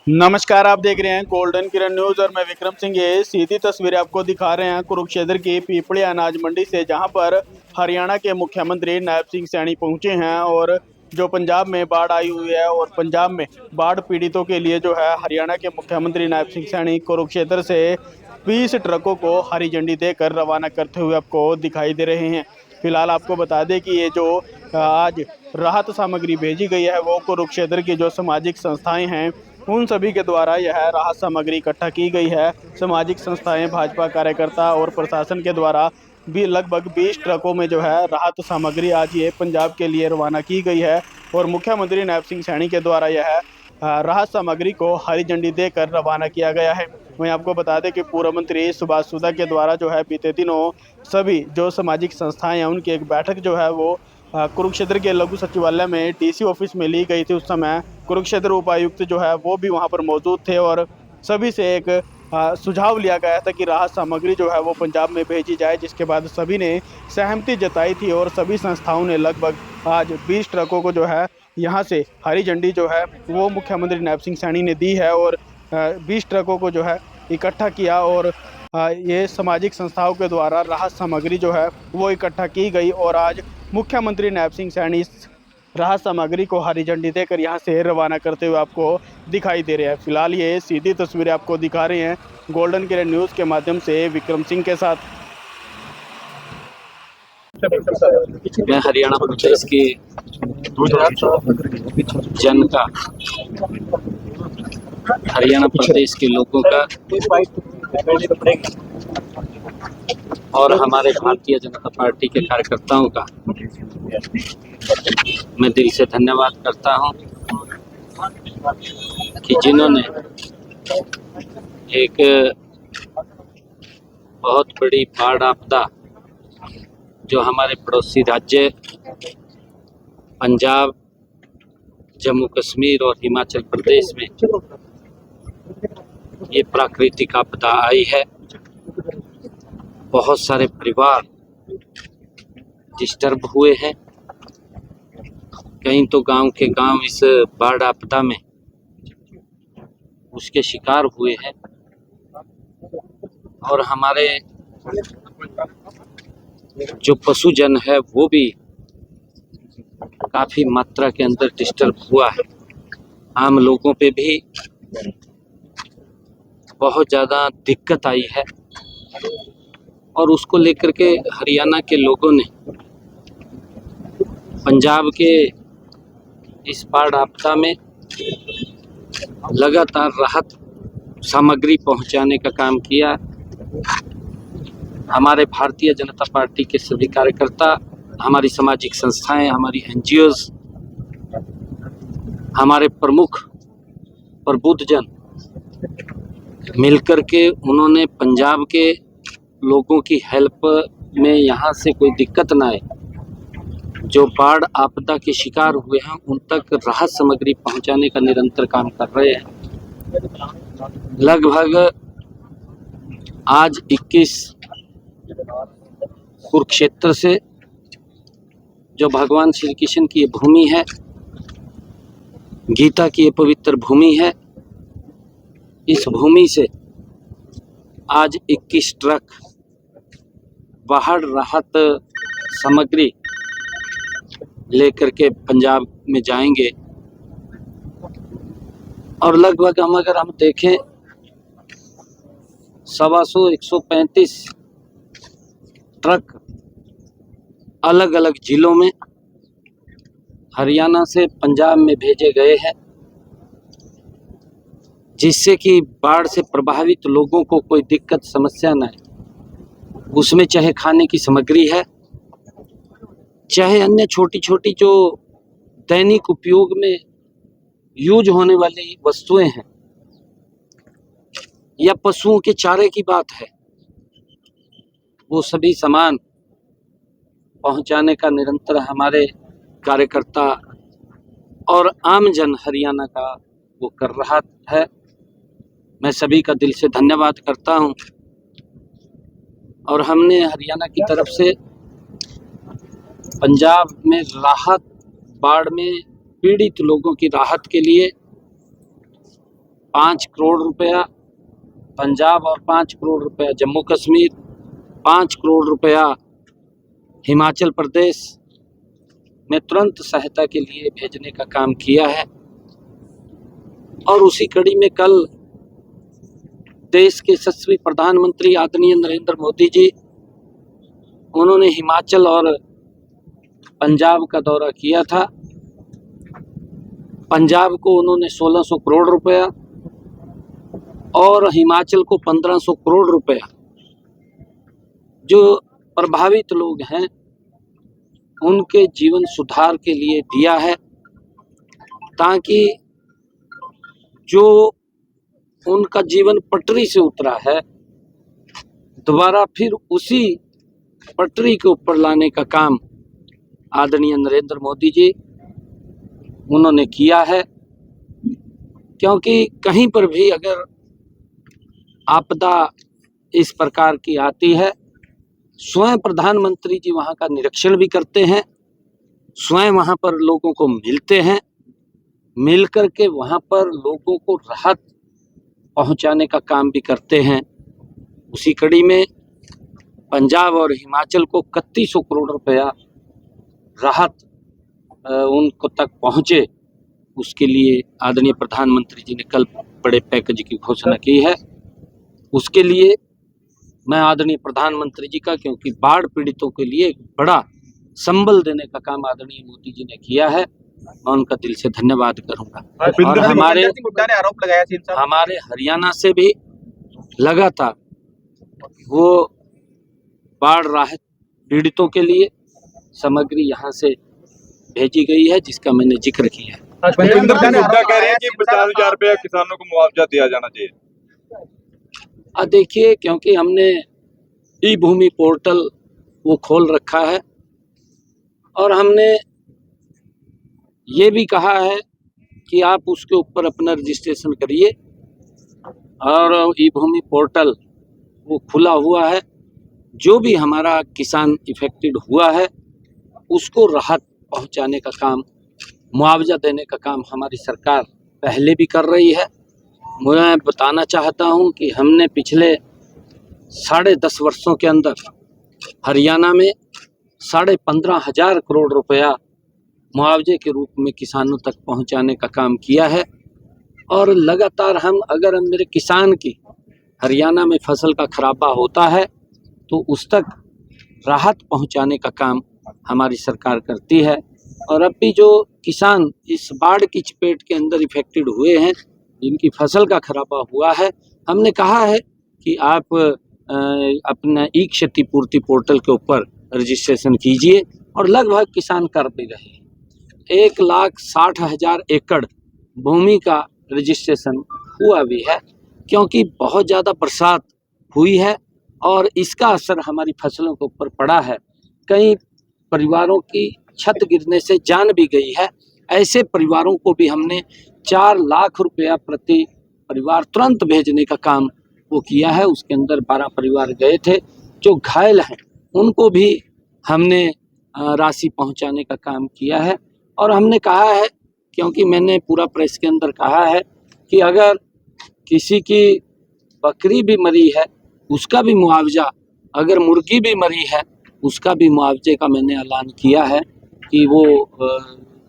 नमस्कार, आप देख रहे हैं गोल्डन किरण न्यूज और मैं विक्रम सिंह। ये सीधी तस्वीरें आपको दिखा रहे हैं कुरुक्षेत्र की पीपली अनाज मंडी से, जहां पर हरियाणा के मुख्यमंत्री नायब सिंह सैनी पहुंचे हैं। और जो पंजाब में बाढ़ आई हुई है और पंजाब में बाढ़ पीड़ितों के लिए जो है हरियाणा के मुख्यमंत्री नायब सिंह सैनी कुरुक्षेत्र से 20 ट्रकों को हरी झंडी देकर रवाना करते हुए आपको दिखाई दे रहे हैं। फिलहाल आपको बता दें कि ये जो आज राहत सामग्री भेजी गई है वो कुरुक्षेत्र की जो सामाजिक संस्थाएं हैं उन सभी के द्वारा यह राहत सामग्री इकट्ठा की गई है। सामाजिक संस्थाएं, भाजपा कार्यकर्ता और प्रशासन के द्वारा भी लगभग 20 ट्रकों में जो है राहत सामग्री आज ये पंजाब के लिए रवाना की गई है। और मुख्यमंत्री नायब सिंह सैनी के द्वारा यह राहत सामग्री को हरी झंडी देकर रवाना किया गया है। वहीं आपको बता दें कि पूर्व मंत्री सुभाष सुधा के द्वारा जो है बीते दिनों सभी जो सामाजिक संस्थाएं हैं उनकी एक बैठक जो है वो कुरुक्षेत्र के लघु सचिवालय में डीसी ऑफिस में ली गई थी। उस समय कुरुक्षेत्र उपायुक्त जो है वो भी वहां पर मौजूद थे और सभी से एक सुझाव लिया गया था कि राहत सामग्री जो है वो पंजाब में भेजी जाए, जिसके बाद सभी ने सहमति जताई थी और सभी संस्थाओं ने लगभग आज 20 ट्रकों को जो है यहाँ से हरी झंडी जो है वो मुख्यमंत्री नायब सिंह सैनी ने दी है। और 20 ट्रकों को जो है इकट्ठा किया और ये सामाजिक संस्थाओं के द्वारा राहत सामग्री जो है वो इकट्ठा की गई। और आज मुख्यमंत्री नायब सिंह सैनी इस राहत सामग्री को हरी झंडी देकर यहाँ से रवाना करते हुए आपको दिखाई दे रहे हैं। फिलहाल ये सीधी तस्वीरें आपको दिखा रहे हैं गोल्डन किरण न्यूज़ के माध्यम से विक्रम सिंह के साथ। मैं हरियाणा प्रदेश की जनता, हरियाणा प्रदेश के लोगों का और हमारे भारतीय जनता पार्टी के कार्यकर्ताओं का मैं दिल से धन्यवाद करता हूं कि जिन्होंने एक बहुत बड़ी बाढ़ आपदा जो हमारे पड़ोसी राज्य पंजाब, जम्मू कश्मीर और हिमाचल प्रदेश में ये प्राकृतिक आपदा आई है। बहुत सारे परिवार डिस्टर्ब हुए हैं, कहीं तो गांव के गांव इस बाढ़ आपदा में उसके शिकार हुए हैं और हमारे जो पशुजन है वो भी काफ़ी मात्रा के अंदर डिस्टर्ब हुआ है। आम लोगों पे भी बहुत ज़्यादा दिक्कत आई है और उसको लेकर के हरियाणा के लोगों ने पंजाब के इस बाढ़ आपदा में लगातार राहत सामग्री पहुंचाने का काम किया। हमारे भारतीय जनता पार्टी के सभी कार्यकर्ता, हमारी सामाजिक संस्थाएं, हमारी एनजीओज, हमारे प्रमुख प्रबुद्धजन मिलकर के उन्होंने पंजाब के लोगों की हेल्प में यहाँ से कोई दिक्कत ना आए, जो बाढ़ आपदा के शिकार हुए हैं उन तक राहत सामग्री पहुँचाने का निरंतर काम कर रहे हैं। लगभग आज 21 कुरुक्षेत्र से, जो भगवान श्री कृष्ण की भूमि है, गीता की ये पवित्र भूमि है, इस भूमि से आज 21 ट्रक बाढ़ राहत सामग्री लेकर के पंजाब में जाएंगे। और लगभग अगर हम देखें 135 ट्रक अलग अलग जिलों में हरियाणा से पंजाब में भेजे गए हैं, जिससे कि बाढ़ से प्रभावित लोगों को कोई दिक्कत समस्या न आए। उसमें चाहे खाने की सामग्री है, चाहे अन्य छोटी छोटी जो दैनिक उपयोग में यूज होने वाली वस्तुएं हैं, या पशुओं के चारे की बात है, वो सभी सामान पहुंचाने का निरंतर हमारे कार्यकर्ता और आम जन हरियाणा का वो कर रहा है। मैं सभी का दिल से धन्यवाद करता हूं। और हमने हरियाणा की तरफ से पंजाब में राहत, बाढ़ में पीड़ित लोगों की राहत के लिए 5 करोड़ रुपया पंजाब और 5 करोड़ रुपया जम्मू कश्मीर, 5 करोड़ रुपया हिमाचल प्रदेश में तुरंत सहायता के लिए भेजने का काम किया है। और उसी कड़ी में कल देश के यशस्वी प्रधानमंत्री आदरणीय नरेंद्र मोदी जी, उन्होंने हिमाचल और पंजाब का दौरा किया था। पंजाब को उन्होंने 1600 करोड़ रुपया और हिमाचल को 1500 करोड़ रुपया जो प्रभावित लोग हैं उनके जीवन सुधार के लिए दिया है, ताकि जो उनका जीवन पटरी से उतरा है दोबारा फिर उसी पटरी के ऊपर लाने का काम आदरणीय नरेंद्र मोदी जी उन्होंने किया है। क्योंकि कहीं पर भी अगर आपदा इस प्रकार की आती है, स्वयं प्रधानमंत्री जी वहाँ का निरीक्षण भी करते हैं, स्वयं वहाँ पर लोगों को मिलते हैं, मिल कर के वहाँ पर लोगों को राहत पहुँचाने का काम भी करते हैं। उसी कड़ी में पंजाब और हिमाचल को 3100 करोड़ रुपया राहत उनको तक पहुँचे, उसके लिए आदरणीय प्रधानमंत्री जी ने कल बड़े पैकेज की घोषणा की है। उसके लिए मैं आदरणीय प्रधानमंत्री जी का, क्योंकि बाढ़ पीड़ितों के लिए एक बड़ा संबल देने का काम आदरणीय मोदी जी ने किया है, मैं उनका दिल से धन्यवाद करूंगा। और हमारे हरियाणा से भी लगातार वो बाढ़ राहत पीड़ितों के लिए सामग्री यहाँ से भेजी गई है, जिसका मैंने जिक्र किया है। भूपिंदर सिंह हुड्डा कह रहे हैं कि 50,000 रुपया किसानों को मुआवजा दिया जाना चाहिए। देखिए, क्योंकि हमने ई भूमि पोर्टल वो खोल रखा है और हमने ये भी कहा है कि आप उसके ऊपर अपना रजिस्ट्रेशन करिए, और ई भूमि पोर्टल वो खुला हुआ है। जो भी हमारा किसान इफेक्टेड हुआ है उसको राहत पहुंचाने का काम, मुआवजा देने का काम हमारी सरकार पहले भी कर रही है। मैं बताना चाहता हूं कि हमने पिछले 10.5 वर्षों के अंदर हरियाणा में 15,500 करोड़ रुपया मुआवजे के रूप में किसानों तक पहुंचाने का काम किया है। और लगातार अगर मेरे किसान की हरियाणा में फसल का खराबा होता है तो उस तक राहत पहुंचाने का काम हमारी सरकार करती है। और अब भी जो किसान इस बाढ़ की चपेट के अंदर इफेक्टेड हुए हैं, जिनकी फसल का खराबा हुआ है, हमने कहा है कि आप अपना ई क्षतिपूर्ति पोर्टल के ऊपर रजिस्ट्रेशन कीजिए, और लगभग किसान कर भी रहे हैं। 1,60,000 एकड़ भूमि का रजिस्ट्रेशन हुआ भी है, क्योंकि बहुत ज़्यादा बरसात हुई है और इसका असर हमारी फसलों के ऊपर पड़ा है। कई परिवारों की छत गिरने से जान भी गई है। ऐसे परिवारों को भी हमने 4 लाख रुपया प्रति परिवार तुरंत भेजने का काम वो किया है। उसके अंदर 12 परिवार गए थे। जो घायल हैं उनको भी हमने राशि पहुंचाने का काम किया है। और हमने कहा है, क्योंकि मैंने पूरा प्रेस के अंदर कहा है कि अगर किसी की बकरी भी मरी है उसका भी मुआवजा, अगर मुर्गी भी मरी है उसका भी मुआवजे का मैंने ऐलान किया है कि वो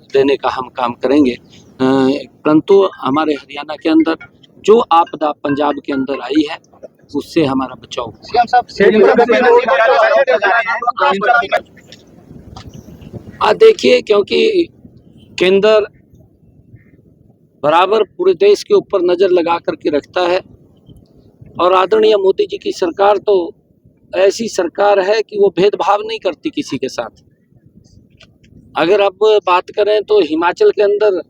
देने का हम काम करेंगे। परंतु हमारे हरियाणा के अंदर जो आपदा पंजाब के अंदर आई है उससे हमारा बचाव हुआ। देखिए, क्योंकि केंद्र बराबर पूरे देश के ऊपर नज़र लगा करके रखता है, और आदरणीय मोदी जी की सरकार तो ऐसी सरकार है कि वो भेदभाव नहीं करती किसी के साथ। अगर अब बात करें तो हिमाचल के अंदर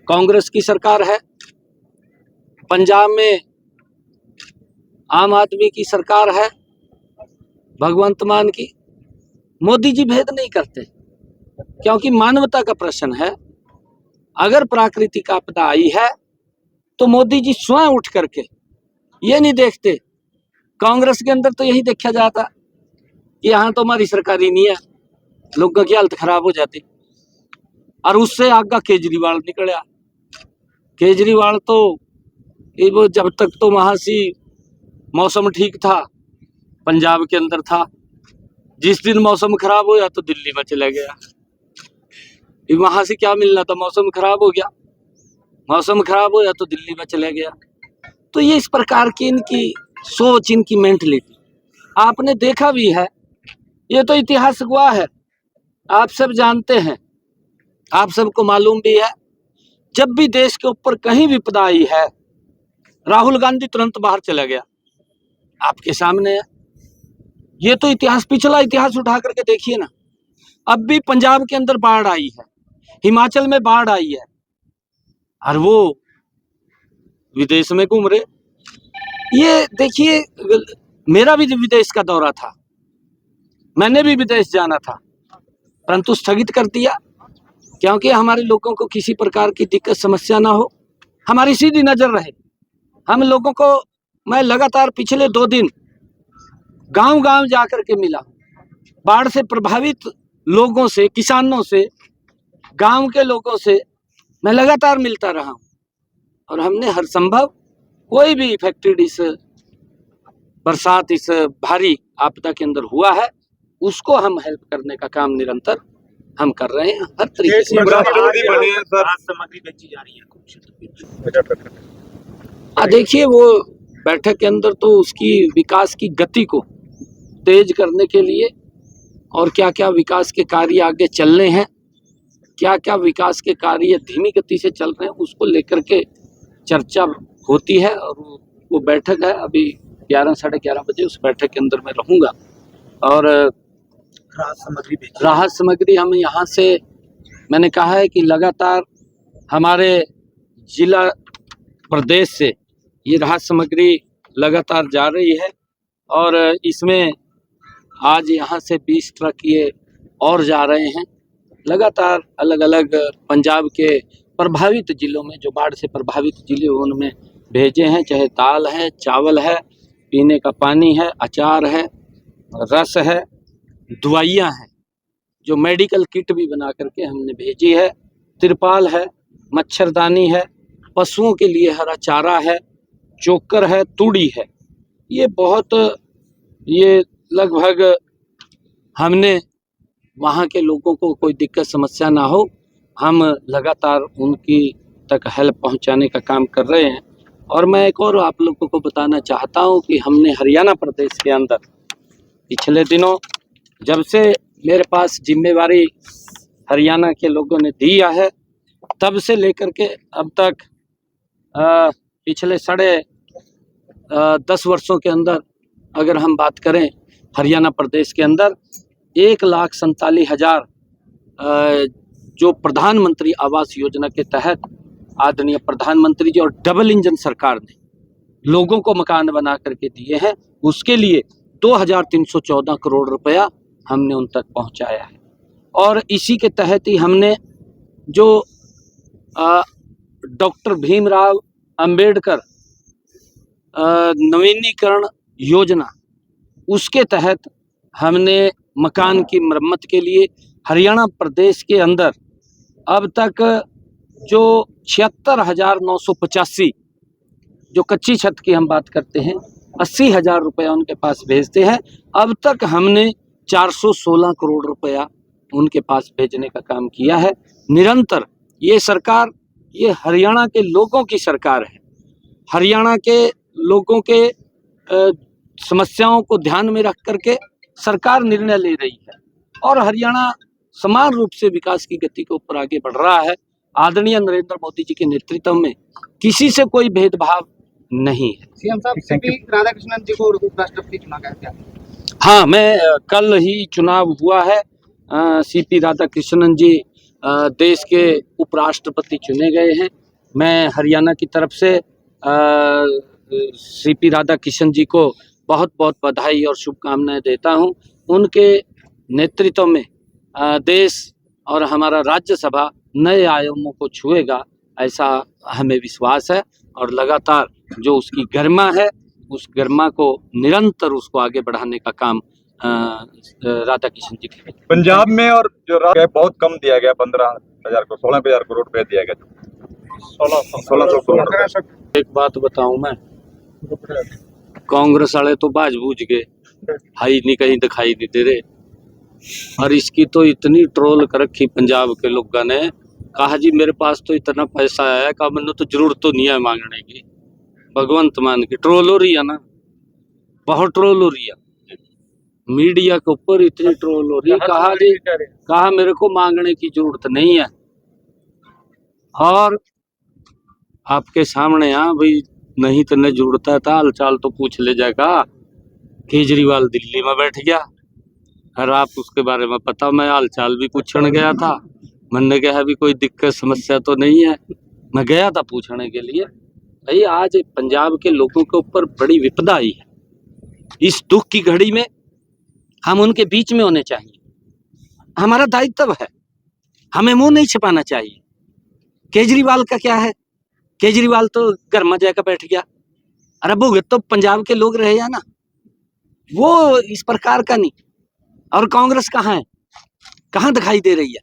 कांग्रेस की सरकार है, पंजाब में आम आदमी की सरकार है, भगवंत मान की। मोदी जी भेद नहीं करते, क्योंकि मानवता का प्रश्न है। अगर प्राकृतिक आपदा आई है तो मोदी जी स्वयं उठ करके ये नहीं देखते। कांग्रेस के अंदर तो यही देखा जाता कि यहाँ तो हमारी सरकार ही नहीं है, लोगों की हालत खराब हो जाती। और उससे आगे केजरीवाल निकला। केजरीवाल तो ये वो जब तक तो वहाँ से मौसम ठीक था, पंजाब के अंदर था। जिस दिन मौसम खराब हुआ तो दिल्ली में चला गया। वहां से क्या मिलना था, मौसम खराब हो गया, मौसम खराब हुआ तो दिल्ली में चला गया। तो ये इस प्रकार की इनकी सोच, इनकी मेंटलिटी आपने देखा भी है, ये तो इतिहास गवाह है, आप सब जानते हैं, आप सबको मालूम भी है। जब भी देश के ऊपर कहीं विपदा आई है, राहुल गांधी तुरंत बाहर चला गया, आपके सामने है। ये तो इतिहास, पिछला इतिहास उठा करके देखिए ना। अब भी पंजाब के अंदर बाढ़ आई है, हिमाचल में बाढ़ आई है, और वो विदेश में घूम रहे। ये देखिए, मेरा भी विदेश का दौरा था, मैंने भी विदेश जाना था, परंतु स्थगित कर दिया, क्योंकि हमारे लोगों को किसी प्रकार की दिक्कत समस्या ना हो, हमारी सीधी नजर रहे। हम लोगों को, मैं लगातार पिछले 2 दिन गांव-गांव जाकर के मिला, बाढ़ से प्रभावित लोगों से, किसानों से, गांव के लोगों से मैं लगातार मिलता रहा हूं, और हमने हर संभव कोई भी इफेक्टेड इस बरसात, इस भारी आपदा के अंदर हुआ है, उसको हम हेल्प करने का काम निरंतर हम कर रहे हैं, हर तरीके से। प्रधानमंत्री बने हैं सर, सामग्री बेची जा रही है। देखिए, वो बैठक के अंदर तो उसकी विकास की गति को तेज करने के लिए, और क्या क्या विकास के कार्य आगे चलने हैं, क्या क्या विकास के कार्य धीमी गति से चल रहे हैं, उसको लेकर के चर्चा होती है। और वो बैठक है, अभी 11 साढ़े 11 बजे उस बैठक के अंदर मैं रहूँगा। और राहत सामग्री हम यहाँ से, मैंने कहा है कि लगातार हमारे जिला प्रदेश से ये राहत सामग्री लगातार जा रही है, और इसमें आज यहाँ से 20 ट्रक ये और जा रहे हैं। लगातार अलग अलग पंजाब के प्रभावित जिलों में, जो बाढ़ से प्रभावित जिले उनमें भेजे हैं, चाहे दाल है, चावल है, पीने का पानी है, अचार है, रस है, दवाइयाँ हैं, जो मेडिकल किट भी बना करके हमने भेजी है, तिरपाल है, मच्छरदानी है, पशुओं के लिए हरा चारा है, चोकर है, तूड़ी है। ये बहुत, ये लगभग हमने वहाँ के लोगों को कोई दिक्कत समस्या ना हो, हम लगातार उनकी तक हेल्प पहुँचाने का काम कर रहे हैं। और मैं एक और आप लोगों को बताना चाहता हूँ कि हमने हरियाणा प्रदेश के अंदर पिछले दिनों, जब से मेरे पास जिम्मेवारी हरियाणा के लोगों ने दिया है, तब से लेकर के अब तक पिछले 10.5 वर्षों के अंदर अगर हम बात करें, हरियाणा प्रदेश के अंदर 1,47,000 जो प्रधानमंत्री आवास योजना के तहत आदरणीय प्रधानमंत्री जी और डबल इंजन सरकार ने लोगों को मकान बना करके दिए हैं, उसके लिए 2,314 करोड़ रुपया हमने उन तक पहुंचाया है। और इसी के तहत ही हमने जो डॉक्टर भीमराव अंबेडकर नवीनीकरण योजना, उसके तहत हमने मकान की मरम्मत के लिए हरियाणा प्रदेश के अंदर अब तक जो 76,985 जो कच्ची छत की हम बात करते हैं, 80,000 रुपया उनके पास भेजते हैं। अब तक हमने 416 करोड़ रुपया उनके पास भेजने का काम किया है। निरंतर ये सरकार, ये हरियाणा के लोगों की सरकार है। हरियाणा के लोगों के समस्याओं को ध्यान में रख करके सरकार निर्णय ले रही है, और हरियाणा समान रूप से विकास की गति के ऊपर आगे बढ़ रहा है। आदरणीय नरेंद्र मोदी जी के नेतृत्व में किसी से कोई भेदभाव नहीं है। सीएम साहब, सीपी राधाकृष्णन जी को उपराष्ट्रपति चुना गया क्या? हाँ, मैं कल ही चुनाव हुआ है, सीपी राधाकृष्णन जी देश के उपराष्ट्रपति चुने गए हैं। मैं हरियाणा की तरफ से सीपी राधाकृष्णन जी को बहुत बहुत बधाई और शुभकामनाएं देता हूं। उनके नेतृत्व में देश और हमारा राज्यसभा नए आयामों को छुएगा, ऐसा हमें विश्वास है। और लगातार जो उसकी गरिमा है, उस गरिमा को निरंतर उसको आगे बढ़ाने का काम राधाकृष्णन जी के पंजाब में और जो बहुत कम दिया गया, 15,000 को 16,000 करोड़ रुपया दिया गया। 1600 एक बात बताऊं मैं, कांग्रेस वाले तो बाज बूझ गए, हाई नहीं कहीं दिखाई नहीं दे रहे। और इसकी तो इतनी ट्रोल कर रखी पंजाब के लोगों ने, कहा जी मेरे पास तो इतना पैसा आया, कहा मैंने तो जरूरत तो नहीं है मांगने की। भगवंत मान की ट्रोल हो रही है ना, बहुत ट्रोल हो रही है, मीडिया के ऊपर इतनी ट्रोल हो रही है। कहा जी, कहा मेरे को मांगने की जरूरत नहीं है। और आपके सामने भाई नहीं तो नहीं जरूरत है था, हाल चाल तो पूछ ले जाएगा। केजरीवाल दिल्ली में बैठ गया और आप उसके बारे में पता, मैं हाल चाल भी पूछने गया था। मैंने कहा भी कोई दिक्कत समस्या तो नहीं है, मैं गया था पूछने के लिए। भाई आज पंजाब के लोगों के ऊपर बड़ी विपदा आई है, इस दुख की घड़ी में हम उनके बीच में होने चाहिए, हमारा दायित्व है, हमें मुंह नहीं छिपाना चाहिए। केजरीवाल का क्या है, केजरीवाल तो घर में जाकर बैठ गया। अरे भुगत तो पंजाब के लोग रहे हैं ना, वो इस प्रकार का नहीं। और कांग्रेस कहाँ है, कहाँ दिखाई दे रही है,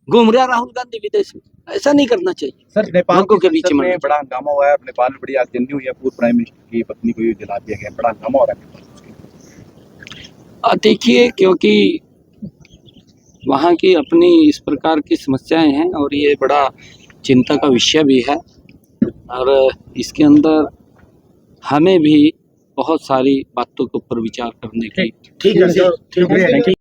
घूम रहा राहुल गांधी विदेश में। ऐसा नहीं करना चाहिए सर नेपाल लोगों के के बीच बीच में। में बड़ा हंगामा हुआ है, नेपाल में बड़ी आगजनी हुई है, पूर्व प्राइम मिनिस्टर की पत्नी को जला दिया गया, बड़ा हंगामा हो रहा है। देखिए, क्योंकि वहाँ की अपनी इस प्रकार की समस्याएं हैं और ये बड़ा चिंता का विषय भी है। और इसके अंदर हमें भी बहुत सारी बातों के ऊपर विचार करने की ठीक है।